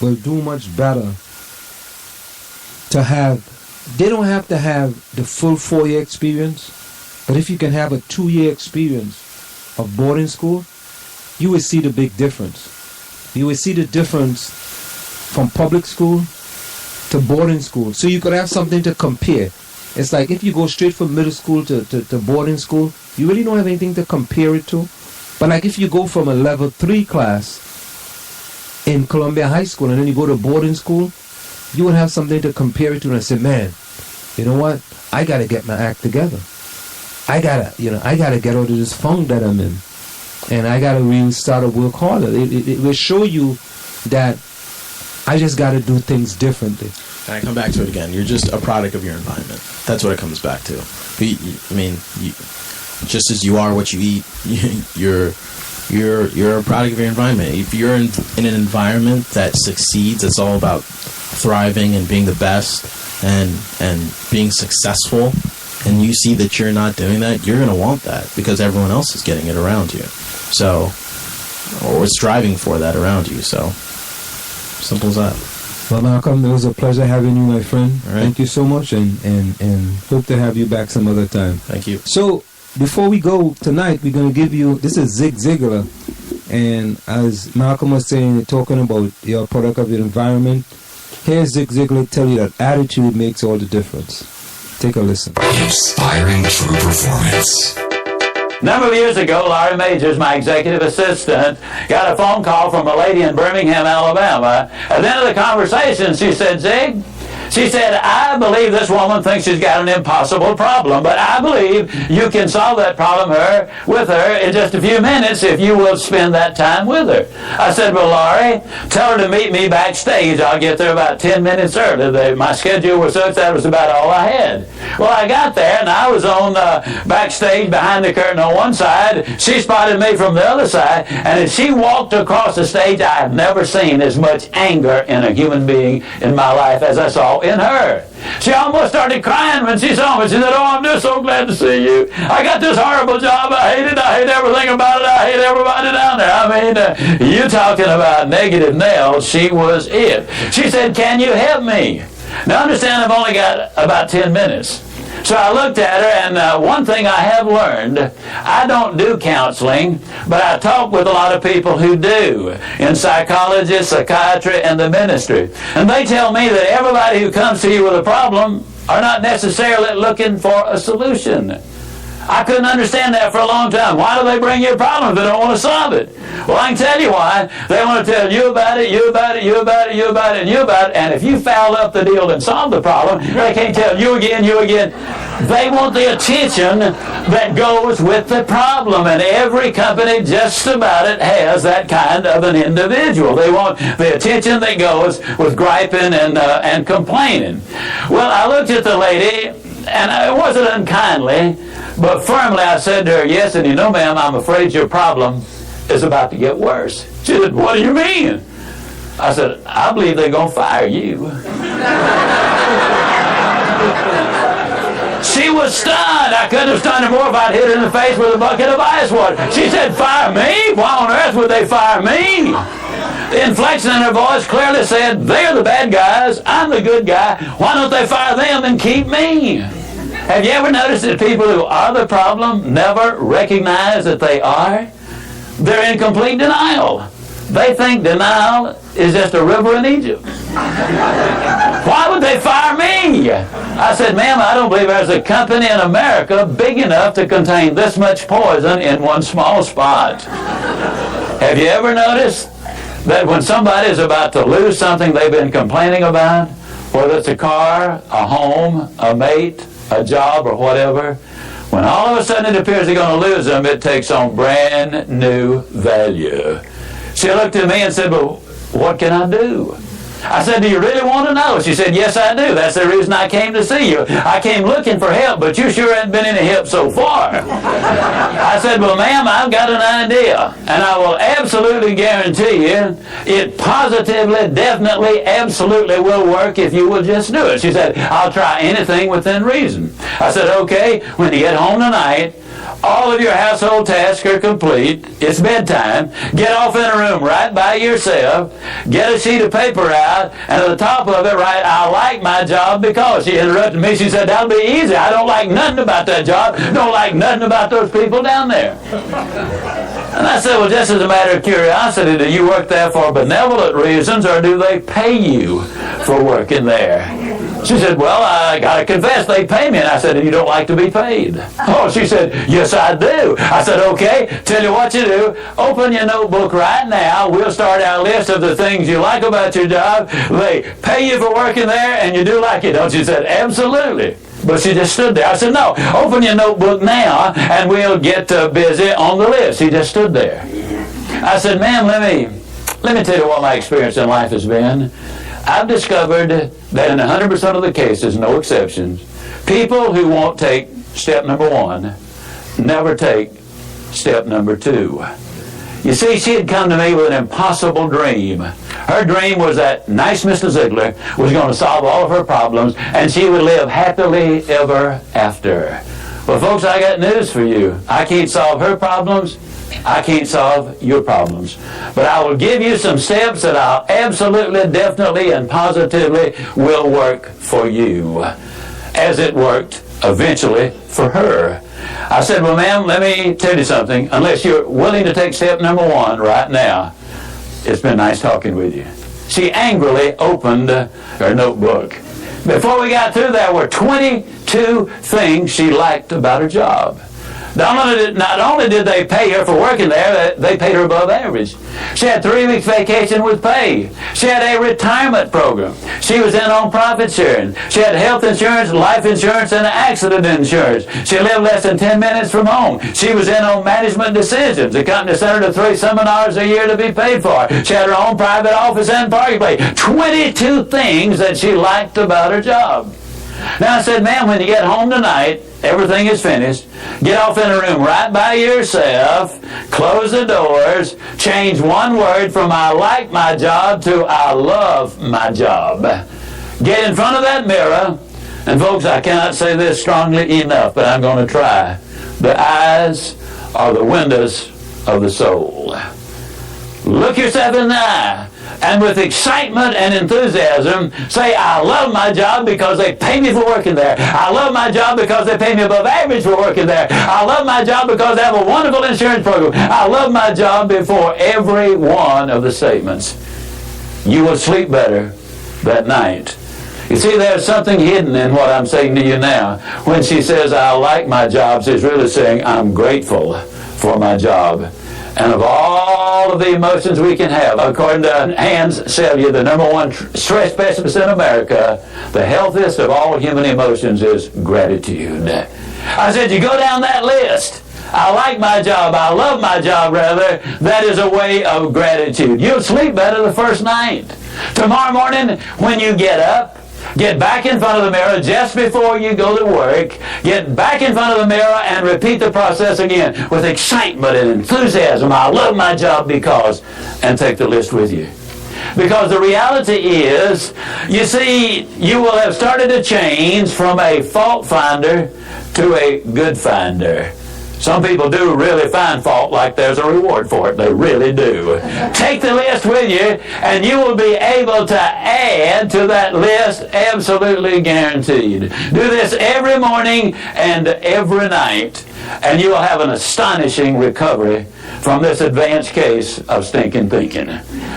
will do much better to have, they don't have to have the full 4-year experience, but if you can have a 2-year experience of boarding school, you will see the big difference. You will see the difference from public school to boarding school. So you could have something to compare. It's like if you go straight from middle school to boarding school, you really don't have anything to compare it to. But like if you go from a level 3 class in Columbia High School and then you go to boarding school, you would have something to compare it to and say, man, you know what? I got to get my act together. I got to get out of this funk that I'm in. And I got to really start to work harder. It will show you that I just got to do things differently. And I come back to it again. You're just a product of your environment. That's what it comes back to. Just as you are what you eat, you're a product of your environment. If you're in an environment that succeeds, it's all about thriving and being the best and being successful, and you see that you're not doing that, you're going to want that because everyone else is getting it around you. So, or striving for that around you. So, simple as that. Well, Malcolm, it was a pleasure having you, my friend. All right. Thank you so much, and hope to have you back some other time. Thank you. So, before we go tonight, we're going to give you, this is Zig Ziglar, and as Malcolm was saying, talking about your product of your environment, here's Zig Ziglar tell you that attitude makes all the difference. Take a listen. Inspiring true performance. A number of years ago, Laurie Majors, my executive assistant, got a phone call from a lady in Birmingham, Alabama. At the end of the conversation, she said, Zig, she said, I believe this woman thinks she's got an impossible problem, but I believe you can solve that problem with her in just a few minutes if you will spend that time with her. I said, well, Laurie, tell her to meet me backstage. I'll get there about 10 minutes early. My schedule was such that was about all I had. Well, I got there, and I was on backstage behind the curtain on one side. She spotted me from the other side, and as she walked across the stage, I have never seen as much anger in a human being in my life as I saw in her. She almost started crying when she saw me. She said, oh, I'm just so glad to see you. I got this horrible job. I hate it. I hate everything about it. I hate everybody down there. I mean, you talking about negative nails. She was it. She said, can you help me? Now, understand, I've only got about 10 minutes. So I looked at her, and one thing I have learned, I don't do counseling, but I talk with a lot of people who do, in psychology, psychiatry, and the ministry. And they tell me that everybody who comes to you with a problem are not necessarily looking for a solution. I couldn't understand that for a long time. Why do they bring you a problem if they don't want to solve it? Well, I can tell you why. They want to tell you about it, you about it, you about it, you about it, and you about it. And if you foul up the deal and solve the problem, they can't tell you again, you again. They want the attention that goes with the problem. And every company just about it has that kind of an individual. They want the attention that goes with griping and complaining. Well, I looked at the lady, and it wasn't unkindly, but firmly I said to her, yes, and you know, ma'am, I'm afraid your problem is about to get worse. She said, what do you mean? I said, I believe they're going to fire you. She was stunned. I couldn't have stunned her more if I'd hit her in the face with a bucket of ice water. She said, fire me? Why on earth would they fire me? The inflection in her voice clearly said, they're the bad guys, I'm the good guy. Why don't they fire them and keep me? Have you ever noticed that people who are the problem never recognize that they are? They're in complete denial. They think denial is just a river in Egypt. Why would they fire me? I said, ma'am, I don't believe there's a company in America big enough to contain this much poison in one small spot. Have you ever noticed that when somebody is about to lose something they've been complaining about, whether it's a car, a home, a mate, a job, or whatever, when all of a sudden it appears they're going to lose them, it takes on brand new value. She looked at me and said, well, what can I do? I said, do you really want to know? She said, yes, I do. That's the reason I came to see you. I came looking for help, but you sure haven't been any help so far. I said, well, ma'am, I've got an idea, and I will absolutely guarantee you it positively, definitely, absolutely will work if you will just do it. She said, I'll try anything within reason. I said, okay, when you get home tonight, All of your household tasks are complete. It's bedtime. Get off in a room right by yourself. Get a sheet of paper out, and at the top of it write, I like my job because. She interrupted me. She said, that'll be easy. I don't like nothing about that job. Don't like nothing about those people down there. And I said, well, just as a matter of curiosity, do you work there for benevolent reasons, or do they pay you for working there? She said, well, I got to confess, they pay me. And I said, and you don't like to be paid? Oh, she said, yes, I do. I said, okay, tell you what you do. Open your notebook right now. We'll start our list of the things you like about your job. They pay you for working there, and you do like it, don't you? She said, absolutely. But she just stood there. I said, no, open your notebook now, and we'll get busy on the list. She just stood there. I said, ma'am, let me tell you what my experience in life has been. I've discovered that in 100% of the cases, no exceptions, people who won't take step number one never take step number two. You see, she had come to me with an impossible dream. Her dream was that nice Mr. Ziegler was going to solve all of her problems, and she would live happily ever after. Well, folks, I got news for you. I can't solve her problems. I can't solve your problems. But I will give you some steps that I'll absolutely, definitely, and positively will work for you, as it worked eventually for her. I said, well, ma'am, let me tell you something. Unless you're willing to take step number one right now, it's been nice talking with you. She angrily opened her notebook. Before we got through, there were 22 things she liked about her job. Not only did they pay her for working there, they paid her above average. She had 3 weeks vacation with pay. She had a retirement program. She was in on profit sharing. She had health insurance, life insurance, and accident insurance. She lived less than 10 minutes from home. She was in on management decisions. The company sent her to 3 seminars a year to be paid for. She had her own private office and parking place. 22 things that she liked about her job. Now I said, ma'am, when you get home tonight, everything is finished. Get off in a room right by yourself. Close the doors. Change one word from I like my job to I love my job. Get in front of that mirror. And folks, I cannot say this strongly enough, but I'm going to try. The eyes are the windows of the soul. Look yourself in the eye. And with excitement and enthusiasm, say, I love my job because they pay me for working there. I love my job because they pay me above average for working there. I love my job because they have a wonderful insurance program. I love my job before every one of the statements. You will sleep better that night. You see, there's something hidden in what I'm saying to you now. When she says, I like my job, she's really saying, I'm grateful for my job. And of all of the emotions we can have, according to Hans Selye, the #1 stress specialist in America, the healthiest of all human emotions is gratitude. I said, you go down that list. I like my job. I love my job, rather. That is a way of gratitude. You'll sleep better the first night. Tomorrow morning, when you get up, get back in front of the mirror just before you go to work. Get back in front of the mirror and repeat the process again with excitement and enthusiasm. I love my job because, and take the list with you. Because the reality is, you see, you will have started to change from a fault finder to a good finder. Some people do really find fault like there's a reward for it. They really do. Take the list with you, and you will be able to add to that list, absolutely guaranteed. Do this every morning and every night, and you will have an astonishing recovery from this advanced case of stinking thinking.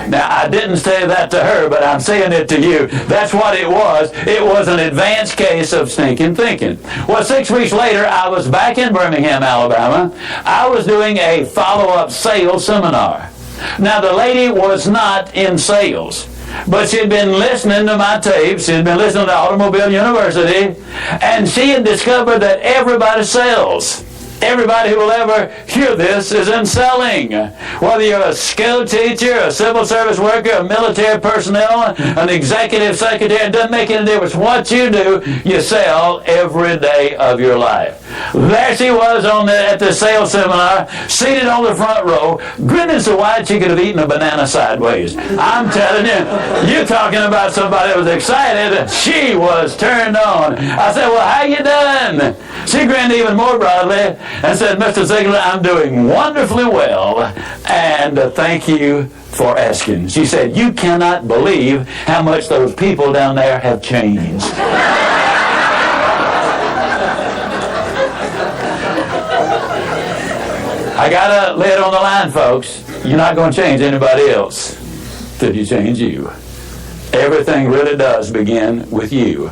Now, I didn't say that to her, but I'm saying it to you. That's what it was. It was an advanced case of stinking thinking. Well, 6 weeks later, I was back in Birmingham, Alabama. I was doing a follow-up sales seminar. Now, the lady was not in sales, but she'd been listening to my tapes. She'd been listening to Automobile University, and she had discovered that everybody sells. Everybody who will ever hear this is in selling. Whether you're a school teacher, a civil service worker, a military personnel, an executive secretary, it doesn't make any difference. What you do, you sell every day of your life. There she was at the sales seminar, seated on the front row, grinning so wide she could have eaten a banana sideways. I'm telling you, you're talking about somebody that was excited. She was turned on. I said, well, how you done? She grinned even more broadly and said, Mr. Ziegler, I'm doing wonderfully well, and thank you for asking. She said, you cannot believe how much those people down there have changed. I got a lid on the line, folks. You're not going to change anybody else till you change you. Everything really does begin with you.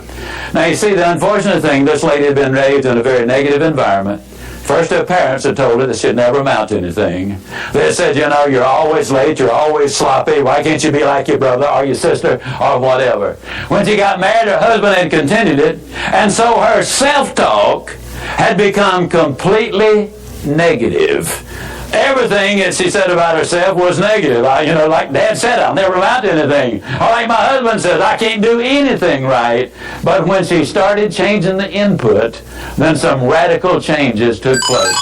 Now, you see, the unfortunate thing, this lady had been raised in a very negative environment. First, her parents had told her that she'd never amount to anything. They said, you know, you're always late, you're always sloppy, why can't you be like your brother or your sister or whatever? When she got married, her husband had continued it, and so her self-talk had become completely negative. Everything that she said about herself was negative. Like Dad said, I'll never amount to anything. Or like my husband says, I can't do anything right. But when she started changing the input, then some radical changes took place.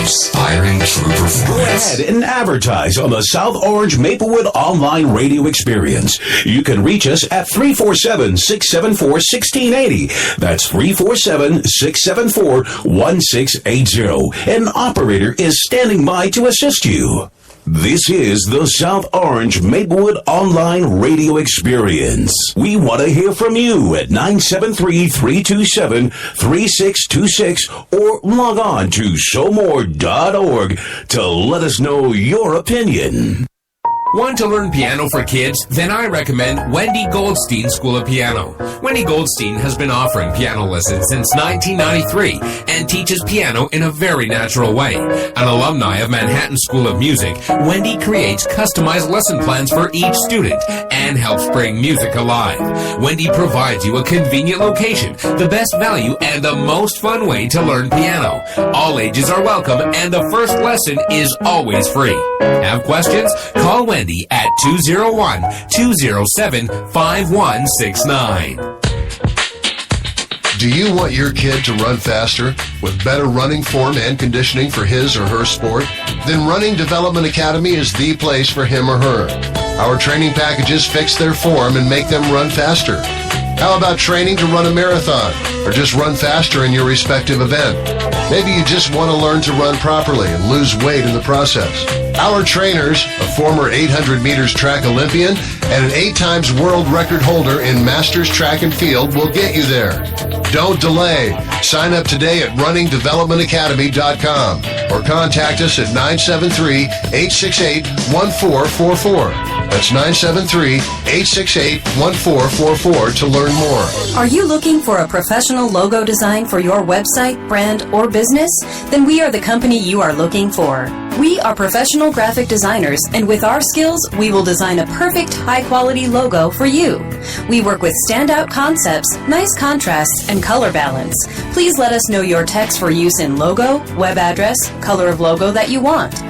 Inspiring true performance. Go ahead and advertise on the South Orange Maplewood online radio experience. You can reach us at 347-674-1680. That's 347-674-1680. An operator is standing by to assist you. This is the South Orange Maplewood Online Radio Experience. We want to hear from you at 973-327-3626 or log on to showmore.org to let us know your opinion. Want to learn piano for kids? Then I recommend Wendy Goldstein School of Piano. Wendy Goldstein has been offering piano lessons since 1993 and teaches piano in a very natural way. An alumni of Manhattan School of Music, Wendy creates customized lesson plans for each student and helps bring music alive. Wendy provides you a convenient location, the best value, and the most fun way to learn piano. All ages are welcome and the first lesson is always free. Have questions? Call Wendy at 201-207-5169. Do you want your kid to run faster with better running form and conditioning for his or her sport? Then Running Development Academy is the place for him or her. Our training packages fix their form and make them run faster. How about training to run a marathon or just run faster in your respective event? Maybe you just want to learn to run properly and lose weight in the process. Our trainers, a former 800 meters track Olympian and an 8 times world record holder in Masters Track and Field, will get you there. Don't delay. Sign up today at runningdevelopmentacademy.com or contact us at 973-868-1444. That's 973-868-1444 to learn more. Are you looking for a professional logo design for your website, brand, or business? Then we are the company you are looking for. We are professional graphic designers, and with our skills, we will design a perfect, high-quality logo for you. We work with standout concepts, nice contrasts, and color balance. Please let us know your text for use in logo, web address, color of logo that you want.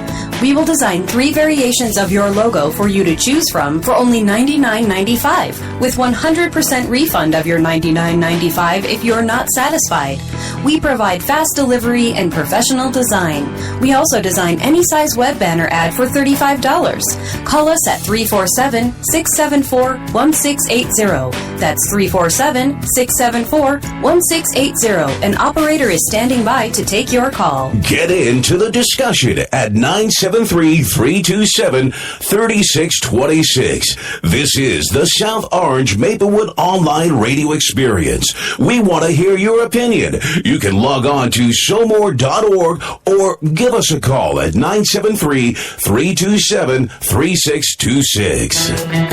We will design 3 variations of your logo for you to choose from for only $99.95, with 100% refund of your $99.95 if you're not satisfied. We provide fast delivery and professional design. We also design any size web banner ad for $35. Call us at 347-674-1680. That's 347-674-1680. An operator is standing by to take your call. Get into the discussion at 973-327-3626. This is the South Orange Maplewood Online Radio Experience. We want to hear your opinion. You can log on to showmore.org or give us a call at 973-327-3626.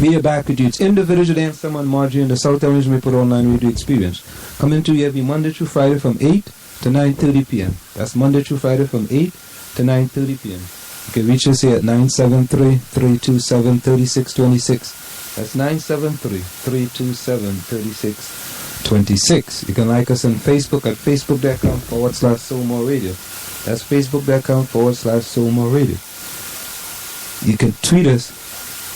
We are back with you. It's in the Village with A&M RERUN Margie and the South Orange Maplewood Online Radio Experience. Coming to you every Monday through Friday from 8 to 9:30 p.m. That's Monday through Friday from 8 to 9:30 p.m. You can reach us here at 973-327-3626. That's 973-327-3626. You can like us on Facebook at facebook.com/Soulmore Radio. That's facebook.com/Soulmore Radio. You can tweet us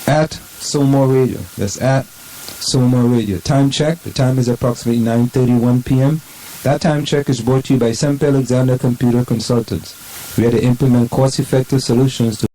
at Soulmore Radio. That's at Soma Radio. Time check. The time is approximately 9:31 p.m. That time check is brought to you by Semper Alexander Computer Consultants. We are to implement cost-effective solutions to